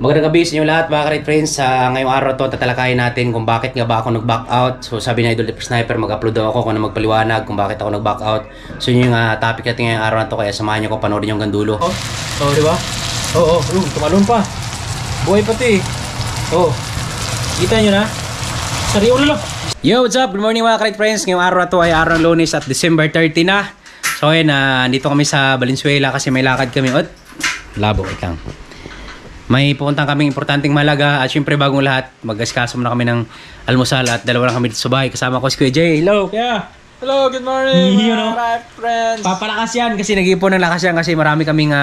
Magandang gabi sa inyo lahat mga ka-Red Friends. Ngayong araw to tatalakayin natin kung bakit nga ba ako nag-back out. So sabi na Idol Depper Sniper, mag-upload daw ako kung ano magpaliwanag kung bakit ako nag-back out. So yun yung topic natin ngayong araw na to, kaya samahan nyo ko, panoorin yung gandulo. Oh, di ba? Tumalon pa. Buhay pati. Kita nyo na? Sariyo na lang. Yo, what's up? Good morning mga ka-Red Friends. Ngayong araw na to ay araw ng Lunes at December 30 na. So ayun, dito kami sa Valenzuela kasi may lakad kami. Labo, wait lang. May pupuntang kaming importanteng Malaga at syempre bagong lahat, mag-askaso muna kami ng almusal at dalawa lang kami dito sa bahay. Kasama ko si Kuya Jay. Hello! Yeah! Hello! Good morning mga right friends! Papalakas yan kasi nag-iipon ng lakas yan kasi marami kaming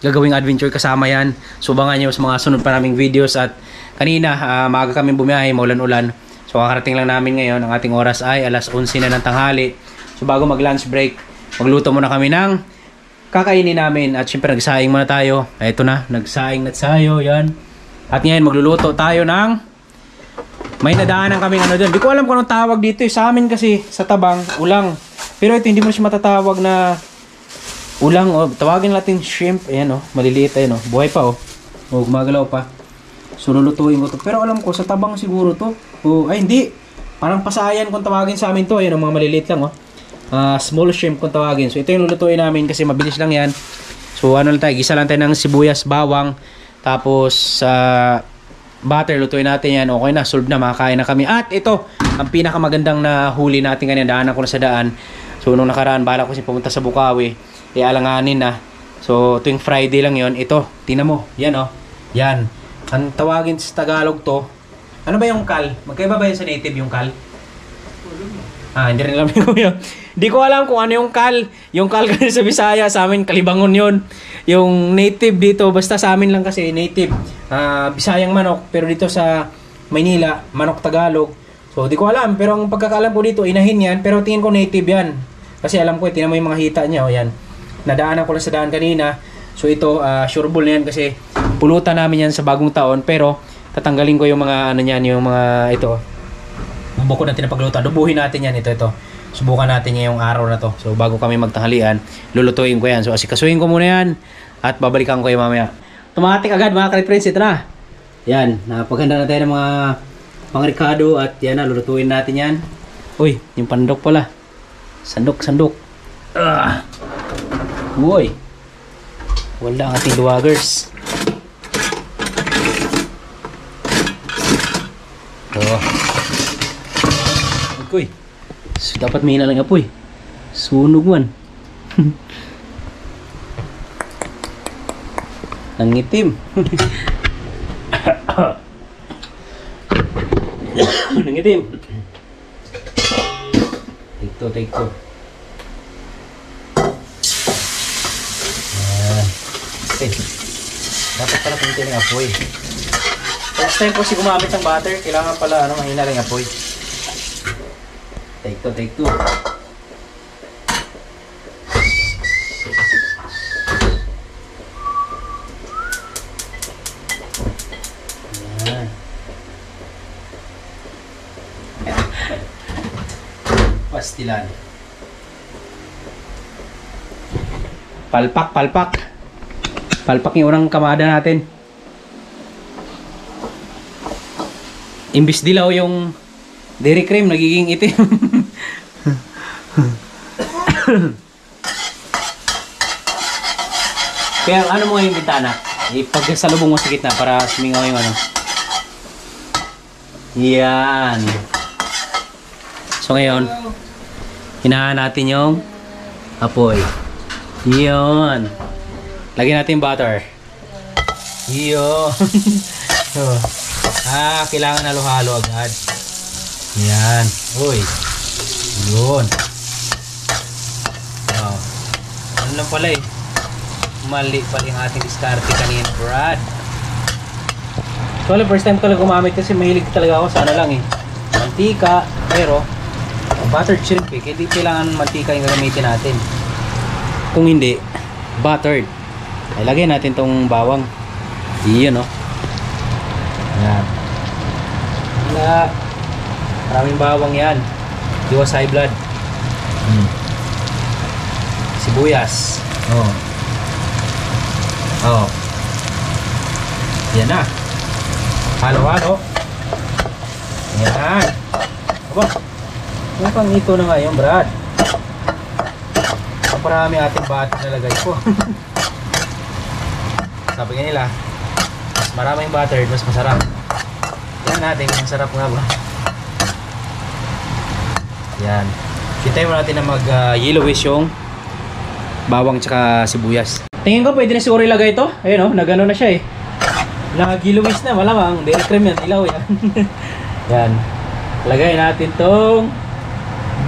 gagawing adventure kasama yan. Subangan nyo sa mga sunod pa naming videos at kanina maaga kami bumiyahe, maulan-ulan. So kakarating lang namin ngayon, ang ating oras ay alas 11 na ng tanghali. So bago mag-lunch break, magluto muna kami ng kakainin namin at syempre nagsaing muna tayo. Ito na, nagsaing na tayo, yan. At ngayon magluluto tayo ng may nadaanan kaming ano doon. Di ko alam kung anong tawag dito eh. Sa amin kasi sa Tabang, ulang. Pero ito hindi mo siya matatawag na ulang. Tawagin natin shrimp. Ayan maliliit ayan buhay pa gumagalaw pa. So lulutuin ko to. Pero alam ko sa Tabang siguro to. Ay hindi. Parang pasayan kung tawagin sa amin to. Ayan mga maliliit lang small shrimp kung tawagin. So ito yung lulutuin namin kasi mabilis lang yan. So ano lang tayo, gisa lang tayo ng sibuyas, bawang, tapos butter, lutuin natin yan. Okay na, solve na, makakain na kami. At ito, ang pinakamagandang na huli natin kanina, daanan ko na sa daan. So nung nakaraan, bala ko kasi pumunta sa Bukawi, alanganin na. So tuwing Friday lang yon. Ito, tingnan mo, yan yan. Ang tawagin sa Tagalog to, ano ba yung kal? Magkaiba ba yun sa native yung kal? Hindi rin alam ko yun. Di ko alam kung ano yung kal. Yung kal kasi sa Bisaya, sa amin Kalibangon yun. Yung native dito, basta sa amin lang kasi native. Bisayang manok, pero dito sa Maynila, manok Tagalog. So di ko alam, pero ang pagkakalam ko dito, inahin yan. Pero tingin ko native yan. Kasi alam ko, tingnan mo yung mga hita niya. Yan. Nadaanan ko lang sa daan kanina. So ito, sureball na yan kasi pulutan namin yan sa bagong taon. Pero tatanggalin ko yung mga ano yan, yung mga ito. Bukod natin na pagluto, dubuhin natin yan ito. Subukan natin ngayong araw na to. So bago kami magtanghalian, lulutuin ko yan. So asikasuhin ko muna yan at babalikan ko yung mamaya. Automatic agad mga ka-Red Friends, ito na. Yan, napaganda na tayo ng mga pang-ricado at yan na, lulutuin natin yan. Uy, yung pandok pala. Sandok. Uy. Wala ang ating luwagers. Uy, so, dapat may hinalang apoy. Sunog man. Nangitim. Nangitim. Take to. Dapat pala kunti ng apoy. First time ko si gumamit ng butter, kailangan pala mahina lang apoy. Take two. Ayan. Pastilan. Palpak yung unang kamada natin. Imbis dilaw yung dairy cream, nagiging itim. Kaya ano mo yung bintana? Ipagsalubong mo sa gitna para sumingaw yung ano. Yan. So ngayon, hinahan natin yung apoy. Yan. Lagyan natin butter. Yan. Kailangan halo-halo agad. Yan. Uy. Yun. Ano lang pala mali pala yung ating diskarte kanina, Brad. So, first time ko lang gumamit kasi mahilig talaga ako sa ano lang mantika, pero buttered shrimp hindi kailangan mantika yung gagamitin natin. Kung hindi, buttered. Ay, lagay natin tong bawang. Iyon Yan. Maraming bawang yan. Iwas high blood. Sibuyas. Yan na. Halo-halo. Yan. Aba. Yung pang ito na nga yung Brad. Parami ating butter na lagay ko. Sabi nga nila, mas maraming butter, mas masarap. Yan natin, masarap nga ba? Yan. Hintayin mo natin na mag-yellowish yung bawang tsaka sibuyas. Tingin ko pwede na siguro ilagay ito. Ayun o, nagano na siya eh. Nag-yellowish na, malamang. Dairy cream yan, ilaw yan. Yan. Lagay natin tong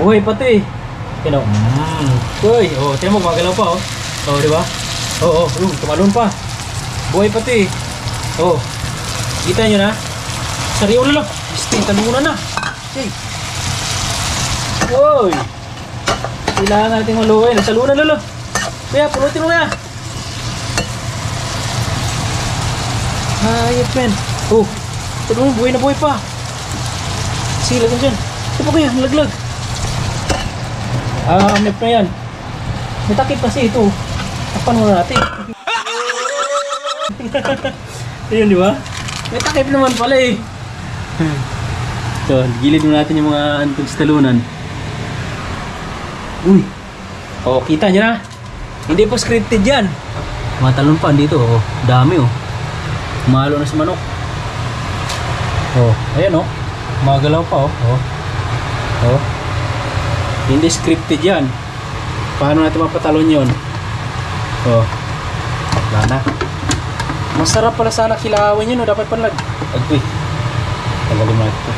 buhay pa ito eh. Yun o. Uy, oh, tiyan mo, magalaw pa oh. Oh, di ba? Oo, tumalon pa. Buhay pa ito eh. Oh. Kita nyo na? Sariw na lang. Isting, talunan na. Okay. Uy. Kailangan natin maluin. Salunan na lang. Kaya, pulutin mo na. Ayop men. Oh, ito mo, buhay na buhay pa. Sige, lagyan dyan. Ito pa kaya, laglag. Nip na yan. May takip kasi ito. Tapan muna natin. Ayun, di ba? May takip naman pala eh. So, gilid mo natin yung mga antogs talunan. Uy. Oh, kita nyo na. Hindi po scripted yan. Mga talon pa dito. Oh, dami oh. Mahalo na si manok. Oh, ayan oh. Magalaw pa oh. Oh. Oh. Hindi scripted yan. Paano natin mapatalon yun? Oh. Wala na. Masarap pala sana kilawin yun oh. Dapat pala agwi. Tagalin mo natin ito.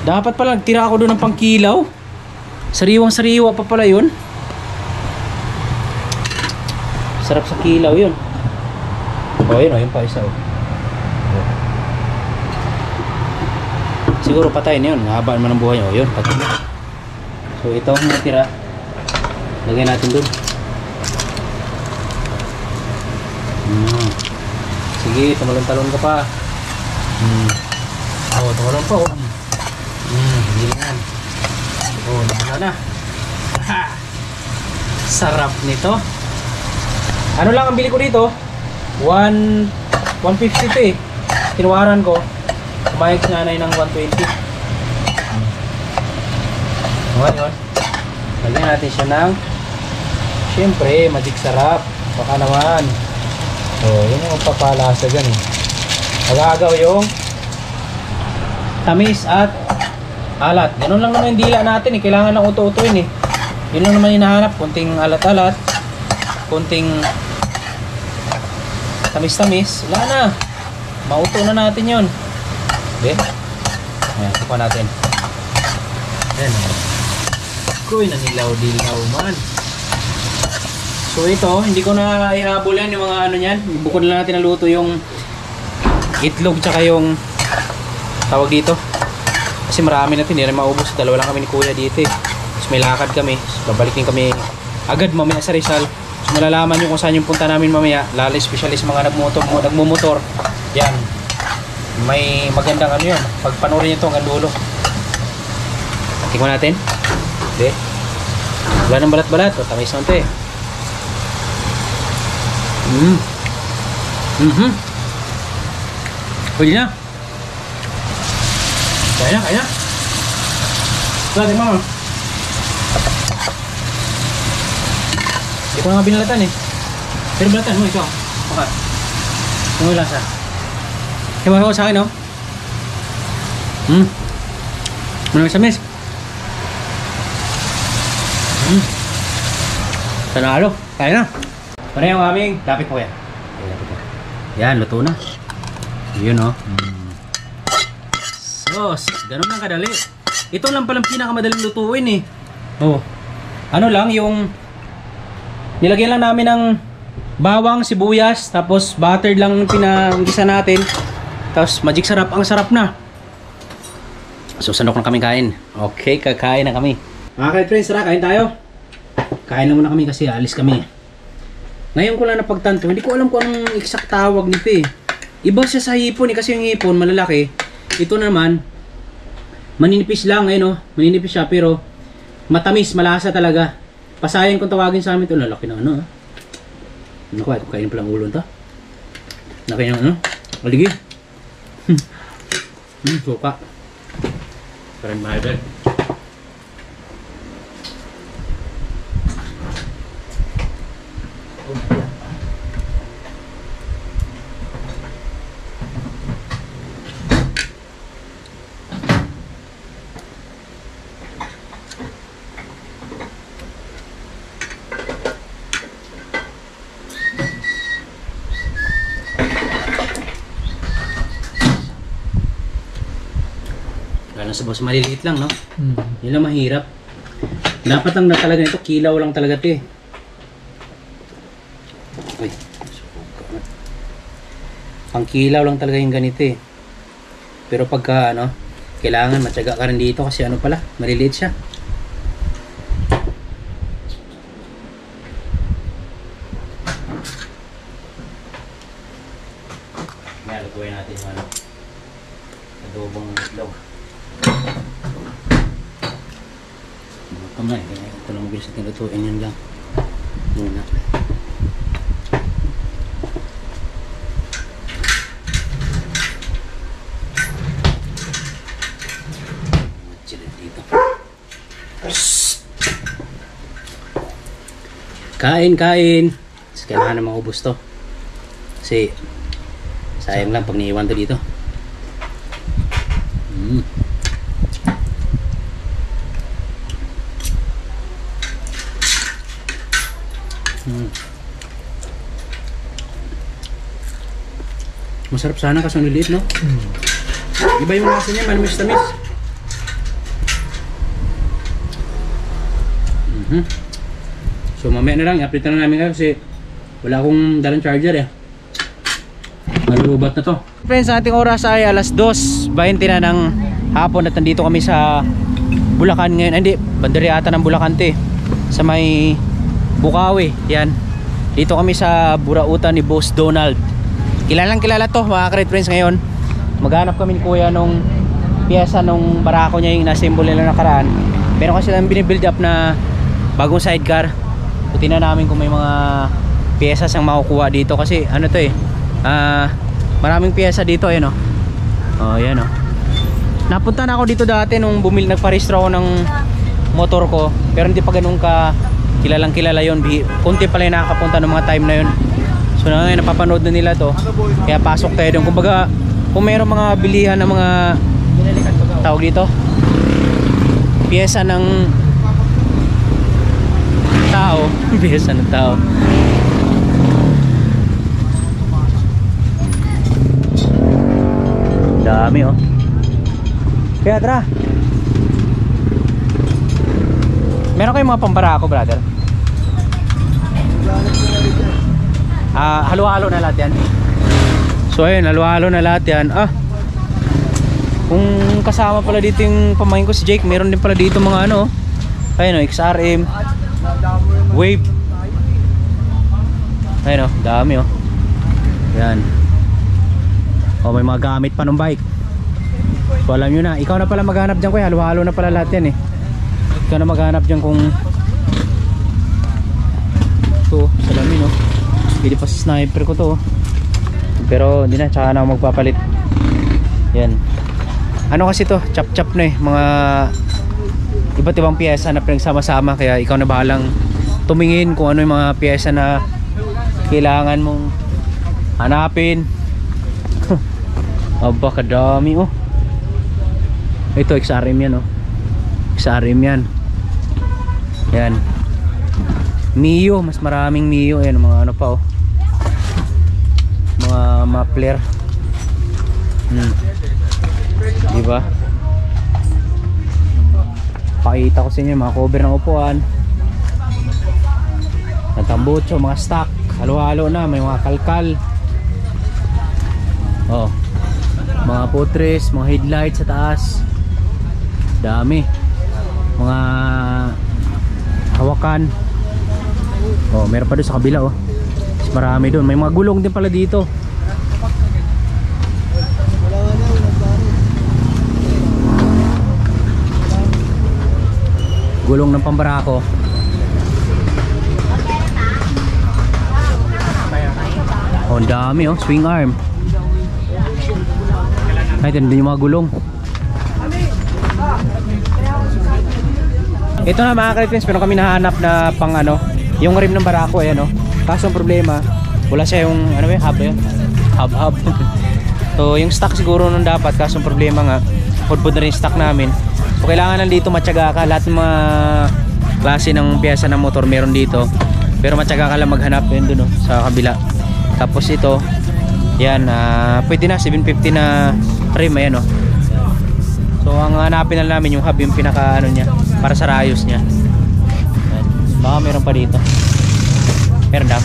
Dapat pala nagtira ako doon ng pangkilaw. Sariwang sariwa pa pala yun. Sarap sa kilaw yun. Oh, yun oh, yun pa isa oh. Siguro patay na yun. Nahabaan man ang buhay nyo. Yun, patay na. So ito ang natira. Lagay natin dun. Sige, tumalon-talon ka pa. Oh, tumalon pa oh. Hindi yan. Oh, nahala na. Sarap nito. Ano lang ang bili ko dito? 150 ito eh. Tinuwaran ko. Kumayag si nanay ng 120. Ngayon, lagyan natin siya ng syempre, magic sarap. Baka naman. So, yun yung magpapalasa dyan eh. Magagaw yung tamis at alat. Ganun lang naman yung dila natin eh. Kailangan lang uto-utuin eh. Yun lang naman hinahanap. Kunting alat-alat. Kunting tamis-tamis. Wala na. Mauto na natin yun. Okay? Ayan, suka natin. Ayan. Kuy, nanilaw-dilaw man. So ito, hindi ko na ihabol yan yung mga ano yan. Bukod na natin naluto yung itlog tsaka yung tawag dito. Kasi marami natin, hindi na maubos. Dalawa lang kami ni Kuya dito eh. Tapos may lakad kami. Babalik din kami agad mamaya sa Rizal. So malalaman nyo kung saan yung punta namin mamaya. Lalo especially sa mga nagmumotor. Yan. May magandang ano yun. Pag panoorin nyo ito hanggang dulo. Tingnan natin. Okay. Wala nang balat-balat. O, tamis naman ito eh. Pwede na. Kaya na. Wala, di mama. Hindi ko na nga binalatan eh. Pero balatan mo ikaw. Okay. Kung may lasa. Kaya mo sa akin oh. Manang samis. Tanalo. Kaya na. Ano yung aming lapit po yan. Yan, luto na. Yun oh. Sos, ganun lang kadali. Ito lang palang pinakamadaling lutuin eh. Oh. Ano lang yung nilagyan lang namin ng bawang, sibuyas, tapos butter lang pinagisa natin. Tapos magic sarap, ang sarap na. So sandok na kami kain. Okay, kakain na kami. Mga friends, tara, kain tayo. Kain na muna kami kasi alis kami. Ngayon ko lang napagtanto, hindi ko alam kung anong exact tawag nito eh. Iba siya sa hipon eh, kasi yung hipon malalaki. Ito naman, maninipis lang eh no. Maninipis siya pero matamis, malasa talaga. Pasayan kung tawagin sa amin ito. Lalaki na ano ah. Ano ko, kain pa lang ulo ito. Na kanyang ano? Maligi. Suka. Parang mahal. Lalo sa boss, maliliit lang, no? Yun lang mahirap. Dapat lang na talaga ito, kilaw lang talaga ito eh. Uy, suka. Pang kilaw lang talaga yung ganito eh. Pero pagka ano, kailangan matyaga ka rin dito kasi ano pala, maliliit siya. Lutuin natin yung ano, adobong itlog. Kamay, ito lang mabilis natin lutuin yun lang. Muna. Kain, kain. Kasi kailangan na maubos to. Kasi sayang lang pag niiwan to dito. Masarap sana kasi ang liliit, no? Iba yung lasa niya, manamis-tamis. So mamaya na lang, i-update na namin kasi wala akong dalang charger eh. Malubat na to. Friends, ating oras ay alas 2:20 na ng hapon at nandito kami sa Bulacan ngayon. Hindi, bandera ata ng Bulacan to eh. Sa may Bukawi, yan. Dito kami sa burautan ni Boss Donald. Kilalang kilala to mga ka-Red Friends ngayon. Maghanap kami ni Kuya nung piyesa nung barako niya yung na-assemble nila nakaraan. Meron kasi lang binibuild up na bagong sidecar. Puti na namin kung may mga piyesa siyang makukuha dito kasi ano to eh. Maraming piyesa dito ayan oh. Oh, yan oh. Napunta na ako dito dati nung nagparehistro ako ng motor ko, pero hindi pa ganun ka kilalang kilala yon. Kunti pala yung nakakapunta ng mga time na yon. So ngayon napapanood na nila to. Kaya pasok tayo doon. Kumbaga kung mayroong mga bilihan ng mga tawag dito, piyesa ng tao, piyesa ng tao. Dami oh. Kaya tara. Meron kayong mga pambarako, brother? Halo-halo na lahat yan. So ayun, halo-halo na lahat yan. Kung kasama pala dito yung pamangkin ko si Jake, meron din pala dito mga ano. Ayun oh, XRM, Wave. Ayun oh, dami oh. Yan. Oh, may mga gamit pa ng bike. So alam nyo na, ikaw na pala maghanap dyan kuya. Halo-halo na pala lahat yan eh. Ikaw na maghanap dyan kung ito, salamin oh. Pili pa sa sniper ko to oh. Pero hindi na, tsaka na ako magpapalit. Yan. Ano kasi to, chap-chap na eh. Mga iba't ibang piyesa na pinagsama-sama. Kaya ikaw na bahalang tumingin kung ano yung mga piyesa na kailangan mong hanapin. Aba, kadami oh. Ito XRM yan oh. XRM yan. Yan. Mio, mas maraming Mio. Ayan, mga ano pa oh. Mga muffler. Diba? Pakita ko sa inyo mga cover ng upuan. Natambutso, mga stock. Halo-halo na, may mga kalkal. Oh. Mga putres, mga headlights sa taas. Dami. Mga hawakan. Oh, meron pa doon sa kabila oh. Marami doon. May mga gulong din pala dito. Gulong ng pambarako. Oh, ang dami oh, swing arm. Ay, din yung mga gulong. Ito na mga ka-friends, pero kami nahanap na pang ano, yung rim ng barako ayan oh. Kaso ang problema, wala siya yung ano ba, hub yun? Hub. So yung stock siguro nung dapat, kaso ang problema nga, pudpud na rin stock namin. So kailangan nandito matyaga ka, lahat ng mga klase ng piyesa ng motor meron dito. Pero matyaga ka lang maghanap yun dun oh, sa kabila. Tapos ito, yan, pwede na 750 na rim ayan oh. So ang hanapin na namin yung hub, yung pinaka ano niya, para sa rayos niya. Ayan. Baka meron pa dito. Meron daw.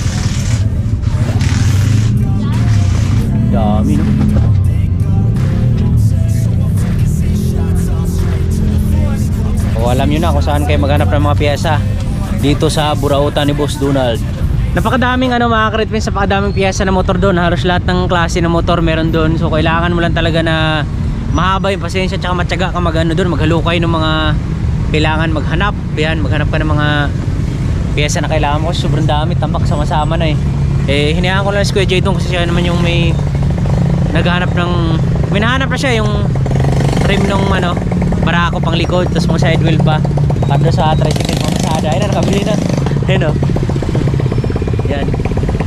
Dami no. O alam nyo na kung saan kayo maghanap ng mga piyesa. Dito sa Burautan ni Boss Donald. Napakadaming ano mga ka-friends, napakadaming piyesa na motor doon. Halos lahat ng klase ng motor meron doon. So kailangan mo lang talaga na mahaba yung pasensya tsaka matyaga ka magano doon, maghalukay ng mga kailangan maghanap. Yan, maghanap ka ng mga piyesa na kailangan mo kasi sobrang dami, tambak sama-sama na eh. Eh hinayaan ko lang si Kuya Jay doon kasi siya naman yung may naghahanap ng, may nahanap na siya yung rim ng ano, barako pang likod, tapos mga side wheel pa para sa tricycle pang masada. Ayun na, nakabili na. Ayun o. Yan.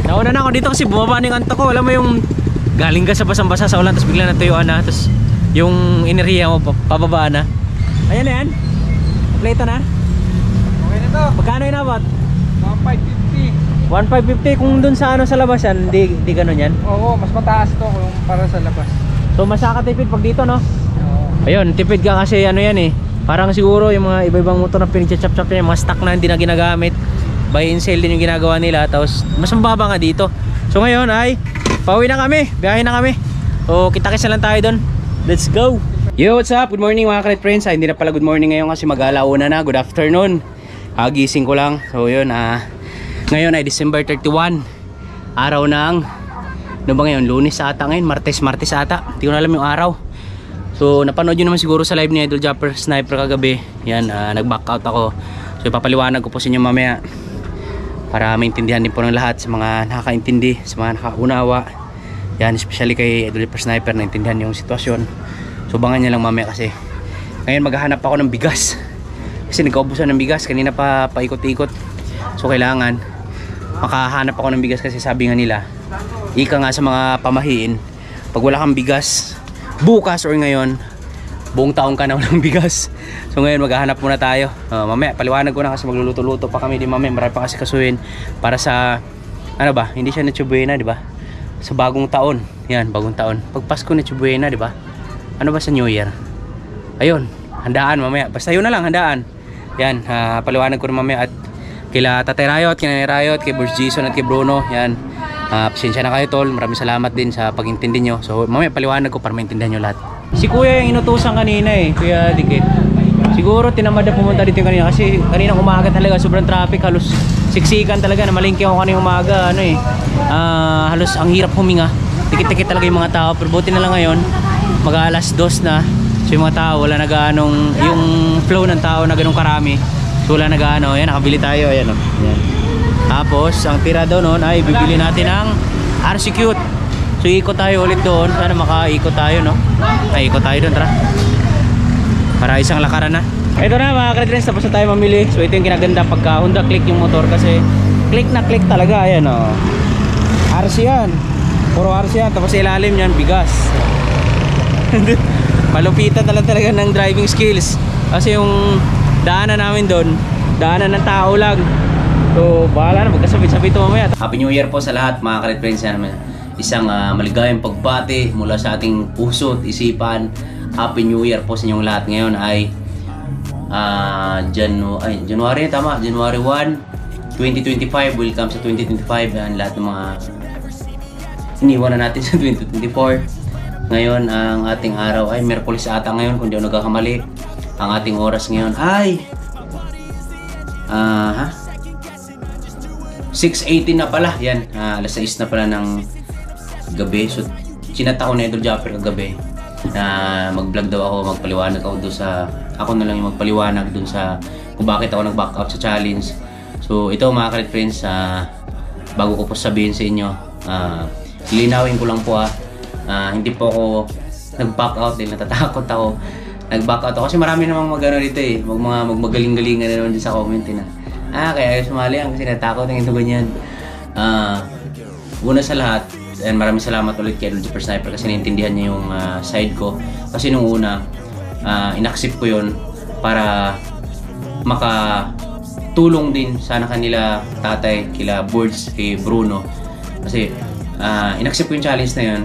Nauna na ako dito kasi bumaba na yung anto ko. Alam mo yung galing ka sa basang-basa sa ulan tapos bigla natuyuan na, tapos yung ineriya mo pababa na. Ayan na yan. Kompleto na. Okay na to. Magkano inabot? 1,550. 1,550 kung dun sa ano sa labas yan, di ganun yan. Oo, mas mataas to kung para sa labas. So masaka tipid pag dito no? Oo. Ayun, tipid ka kasi ano yan eh. Parang siguro yung mga iba-ibang motor na pinag-chop-chop niya, mga stock na hindi na ginagamit. Buy and sell din yung ginagawa nila, tapos mas mababa nga dito. So ngayon ay pauwi na kami, biyahe na kami. So kita-kits na lang tayo doon. Let's go! Yo, what's up? Good morning mga ka-Red friends. Hindi na pala good morning ngayon kasi mag-alauna na. Good afternoon. Gising ko lang. So yun, ngayon ay December 31. Araw ng ano ba ngayon? Lunes ata ngayon, Martes ata. Hindi ko na alam yung araw. So napanood nyo naman siguro sa live ni Idol Japper Sniper kagabi. Yan, nag-back out ako. So ipapaliwanag ko po sa inyo mamaya para maintindihan din po ng lahat, sa mga nakakaintindi, sa mga nakaunawa. Yan, especially kay Idol Japper Sniper, naintindihan yung sitwasyon. So bangan niya lang mamaya kasi ngayon maghahanap ako ng bigas. Kasi nagkaubusan ng bigas, kanina pa paikot-ikot. So kailangan makahanap ako ng bigas kasi sabi nga nila, ika nga sa mga pamahiin, pag wala kang bigas bukas or ngayon, buong taong ka na walang bigas. So ngayon maghahanap muna tayo. Mamaya paliwanag ko na kasi magluluto-luto pa kami din mamaya. Marami pa kasi kasuhin para sa ano ba, hindi siya Noche Buena, di ba? Sa bagong taon. Yan, bagong taon. Pag Pasko Noche Buena, di ba? Ano ba sa New Year? Ayun, handaan mamaya. Basta yun na lang, handaan. Yan, paliwanag ko na mamaya. At kila Tatay Rayot, kina Nanay Rayot, kay Boss Jason at kay Bruno. Yan, pasensya na kayo tol. Maraming salamat din sa pag-intindi nyo. So mamaya paliwanag ko para maintindihan nyo lahat. Si Kuya yung inutusan kanina eh, Kuya Dikit. Siguro tinamad na pumunta dito kanina kasi kaninang umaga talaga sobrang traffic, halos siksikan talaga. Na malingki ako kaninang umaga, ano eh. Halos ang hirap huminga. Tikit-tikit talaga yung mga tao. Pero buti na lang ngayon, mag-alas 2 na. So yung mga tao, wala nag-aanong, yung flow ng tao na ganun karami. So wala nag-aano, ayan, nakabili tayo, ayan o. Ayan. Tapos, ang tira doon nun ay bibili natin ng RC Cute. So ikot tayo ulit doon, sana makaikot tayo no. Ay, ikot tayo doon, tara. Para isang lakaran na. Ito na mga ka-Red, tapos na tayo mamili. So ito yung kinaganda pagka Honda Click yung motor kasi click na click talaga, ayan o. RC yan. Puro RC yan, tapos ilalim yan, bigas. Malupitan talaga ng driving skills. Kasi yung daanan namin doon, daanan ng tao lang. So bahala na, magkasabit-sabit ito mamaya. Happy New Year po sa lahat mga ka-Red friends. Isang maligayang pagbati mula sa ating puso at isipan. Happy New Year po sa inyong lahat. Ngayon ay January, tama, January 1, 2025. Welcome sa 2025. Yan, lahat ng mga iniwan na natin sa 2024. Ngayon ang ating araw ay Miyerkules ata ngayon kung di ako nagkakamali. Ang ating oras ngayon ay 6:18 na pala. Yan, alas 6 na pala ng gabi. So chinata ko na Idol Japper kagabi na mag-vlog daw ako, magpaliwanag ako doon sa, ako na lang yung magpaliwanag doon sa kung bakit ako nag-back out sa challenge. So ito mga ka-Red friends, bago ko po sabihin sa inyo, Lilinawin ko lang po hindi po ako nag-back out dahil natatakot ako. Nag-back out ako kasi marami namang mag-ano dito magmagaling-galingan na naman dito sa comment na kaya sumali kasi natakot ng ito ganyan. Una sa lahat, and maraming salamat ulit kay Idol Super Sniper kasi naintindihan niya yung side ko. Kasi nung una, inaccept ko yun para makatulong din sana kanila tatay, kila Boards, kay Bruno. Kasi inaccept ko yung challenge na yun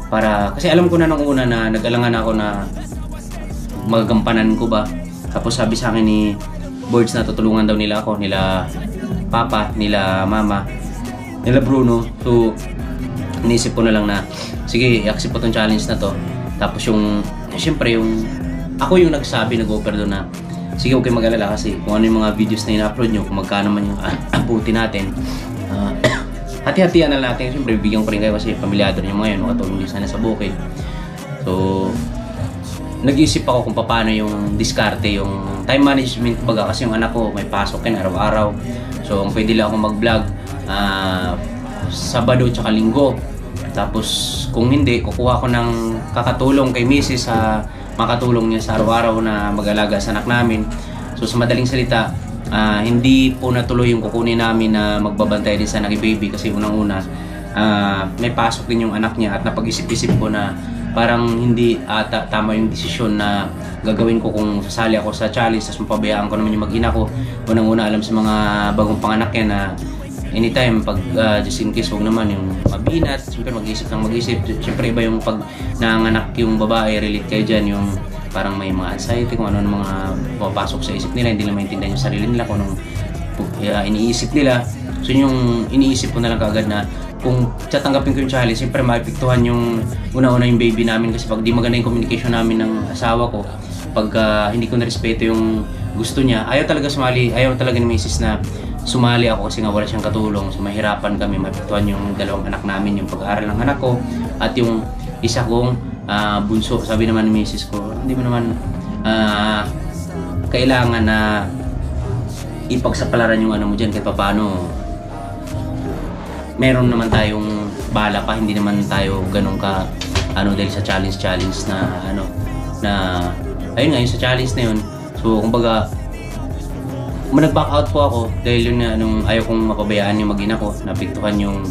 para, kasi alam ko na nung una na nag-alangan ako na magagampanan ko ba. Tapos sabi sa akin ni Boards na tutulungan daw nila ako, nila Papa, nila Mama, nila Bruno. So inisip ko na lang na sige, i-accept ko tong challenge na to. Tapos yung syempre yung ako yung nagsabi, nag-offer doon na sige, huwag kayong mag-alala kasi kung ano yung mga videos na ina-upload nyo, kung magkano man yung abuti natin, hati-hatian na natin. Siyempre bibigyan ko rin kayo kasi pamilyado rin yung mga yun, makatulong din sana sa bukid. So nag-iisip ako kung paano yung diskarte, yung time management baga, kasi yung anak ko may pasok yan araw-araw. So ang pwede lang ako mag-vlog Sabado tsaka Linggo. Tapos kung hindi, kukuha ko ng kakatulong kay Mrs. sa makatulong niya sa araw-araw na mag-alaga sa anak namin. So sa madaling salita, hindi po natuloy yung kukunin namin na magbabantay din sa naki-baby kasi unang-una may pasok din yung anak niya at napag-isip-isip ko na parang hindi tama yung desisyon na gagawin ko kung sasali ako sa challenge tapos mapabayaan ko naman yung mag-ina ko. Unang-una alam sa mga bagong panganak yan na anytime pag just in case huwag naman yung mabinat, siyempre mag-isip ng mag-isip. Siyempre iba yung pag nanganak yung babae, relate kayo dyan, yung parang may mga anxiety kung ano mga papasok sa isip nila, hindi nila maintindihan yung sarili nila kung anong iniisip nila. So yung iniisip ko na lang kaagad na kung tatanggapin ko yung challenge, siyempre maipiktuhan yung una-una yung baby namin kasi pag di maganda yung communication namin ng asawa ko, pag hindi ko na-respeto yung gusto niya, ayaw talaga sumali, ayaw talaga ni Mrs. na sumali ako kasi nga wala siyang katulong. So mahirapan kami, maipiktuhan yung dalawang anak namin, yung pag-aaral ng anak ko at yung isa kong bunso. Sabi naman ni Mrs. ko, hindi mo naman kailangan na ipagsapalaran yung ano mo dyan kahit paano. Meron naman tayong bala pa, hindi naman tayo ganun ka dahil sa challenge na ayun nga yung sa challenge na yun. So kumbaga nag-back out po ako dahil yun na ayaw kong mapabayaan yung mag-ina ko, napiktuhan yung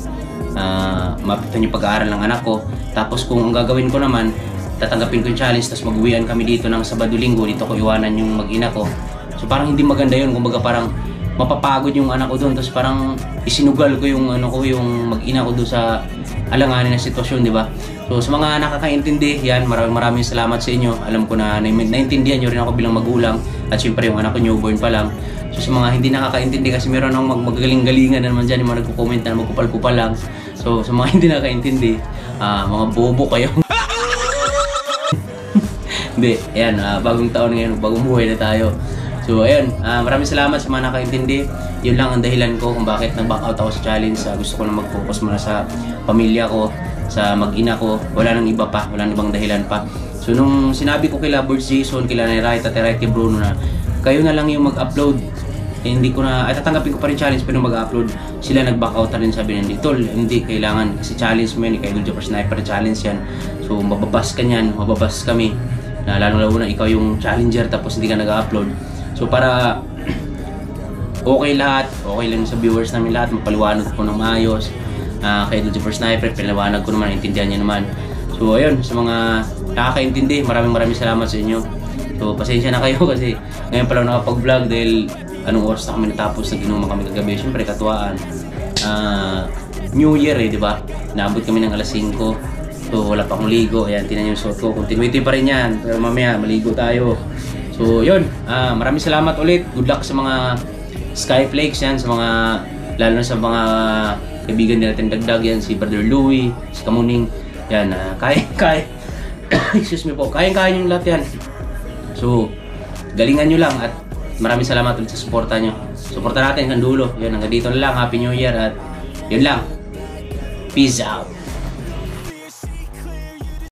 pag-aaral ng anak ko. Tapos kung ang gagawin ko naman, tatanggapin ko yung challenge tapos mag-uwian kami dito ng Sabado-Linggo, dito ko iwanan yung mag-ina ko. So parang hindi maganda yun, kumbaga parang mapapagod yung anak ko doon tapos parang isinugal ko yung yung mag-ina ko doon sa alanganin na sitwasyon, di ba? So sa mga nakakaintindi yan, maraming salamat sa inyo. Alam ko na naintindihan nyo rin ako bilang magulang at syempre yung anak ko newborn pa lang. So sa mga hindi nakakaintindi kasi meron akong magagaling-galingan na naman dyan, yung mga nagko-comment na magkupal-kupal lang. So sa mga hindi nakakaintindi, mga bobo kayo. Hindi, ayan, bagong taon ngayon, bagong buhay na tayo. So ayun, maraming salamat sa mga nakaintindi. Yun lang ang dahilan ko kung bakit nag-back out ako sa challenge. Gusto ko na mag-focus muna sa pamilya ko, sa mag-ina ko. Wala nang iba pa, wala nang ibang dahilan pa. So nung sinabi ko kila Boards Jason, kila Neray, Tateray, kay Bruno na kayo na lang yung mag-upload, hindi ko na, tatanggapin ko pa rin challenge pero mag-upload. Sila nag-back out na rin, sabi nila, Tol, hindi kailangan kasi challenge mo yun, kay Idol Super Sniper challenge yan. So mababas ka niyan, mababas kami. Na lalo na ikaw yung challenger tapos hindi ka nag-upload. So para okay lahat, okay lang sa viewers namin lahat, mapaliwanag ko ng maayos. Kay Idol Super Sniper, pinawanag ko naman, intindihan niya naman. So ayun, sa mga nakakaintindi, maraming salamat sa inyo. So pasensya na kayo kasi ngayon pa lang nakapag-vlog dahil anong oras na kami natapos, nag-inuman kami kagabi. Siyempre katuwaan, New Year di ba? Naabot kami ng alas 5. So wala pa akong ligo, ayan, tinan yung suot ko, continuity pa rin yan, pero mamaya maligo tayo. So yun, maraming salamat ulit. Good luck sa mga Skyflakes yan, sa mga, lalo na sa mga kaibigan nila Dagdag yan, si Brother Louie, si Kamuning, yan, kaya excuse me po, kaya yung lahat yan. So galingan nyo lang at maraming salamat ulit sa suporta nyo. Suporta natin hanggang dulo. Yun, hanggang dito na lang. Happy New Year at yun lang. Peace out.